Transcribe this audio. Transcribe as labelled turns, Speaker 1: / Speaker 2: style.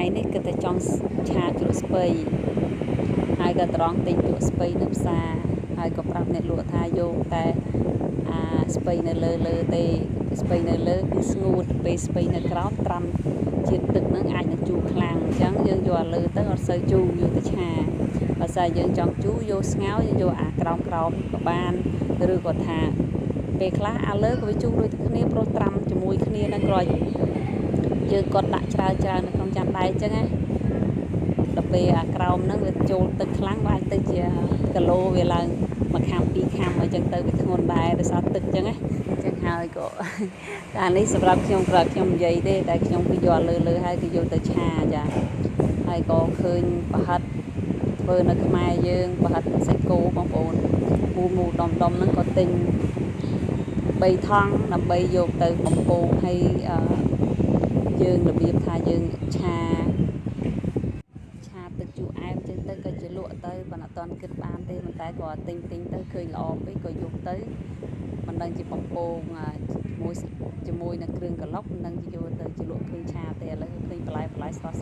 Speaker 1: ngàyនេះគឺតែចង់ឆាជ្រក់ស្ពៃហើយក៏ត្រង់ទិញជ្រក់ស្ពៃនៅផ្សារហើយក៏ប្រាប់អ្នកលក់ថាយកតែស្ពៃនៅលើទេស្ពៃនៅលើគឺស្ងួតពេលស្ពៃនៅក្រោមត្រាំជាតិទឹកនឹងអាចនឹងជូរខ្លាំងអញ្ចឹងយើងយកលើទៅអត់សូវជូរយកទៅឆាបើស្អីយើងចង់ជូរយកស្ងោរយកអាក្រោមក៏បានឬក៏ថាពេលខ្លះលើក៏វាជូរដូចគ្នាព្រោះត្រាំជាមួយគ្នានឹងក្រោយយើងគាត់ដាក់ច្រើននៅក្នុងចានដែកអញ្ចឹងណាដល់ពេលអាក្រោមហ្នឹងវាចូលទឹកខ្លាំងបានទៅជាគីឡូវាឡើង1ខាំ2ខាំអញ្ចឹងទៅវាធ្ងន់ដែរដោយសារទឹកអញ្ចឹងណាអញ្ចឹងហើយក៏អានេះសម្រាប់ខ្ញុំក្រោយខ្ញុំនិយាយទេតែខ្ញុំគឺយកលើហើយគឺយកទៅឆាចាហើយក៏ឃើញប្រហិតធ្វើនៅខ្មែរយើងប្រហិតសាច់គោបងប្អូនមូលដុំហ្នឹងក៏ទិញ3ថង់ដើម្បីយកទៅបំពងហើយយើងរបៀបថាយើងឆាទឹកជូរអែមចឹងទៅក៏ជាលក់ទៅប៉ុន្តែអត់ទាន់គិតបានទេប៉ុន្តែក៏ទិញទៅឃើញល្អពេកក៏យកទៅមិនដឹងជាបំពងជាមួយនឹងគ្រឿងក្លុកមិនដឹងជាយកទៅជាលក់គ្រឿងឆាទេឥឡូវឃើញបន្លែស្រស់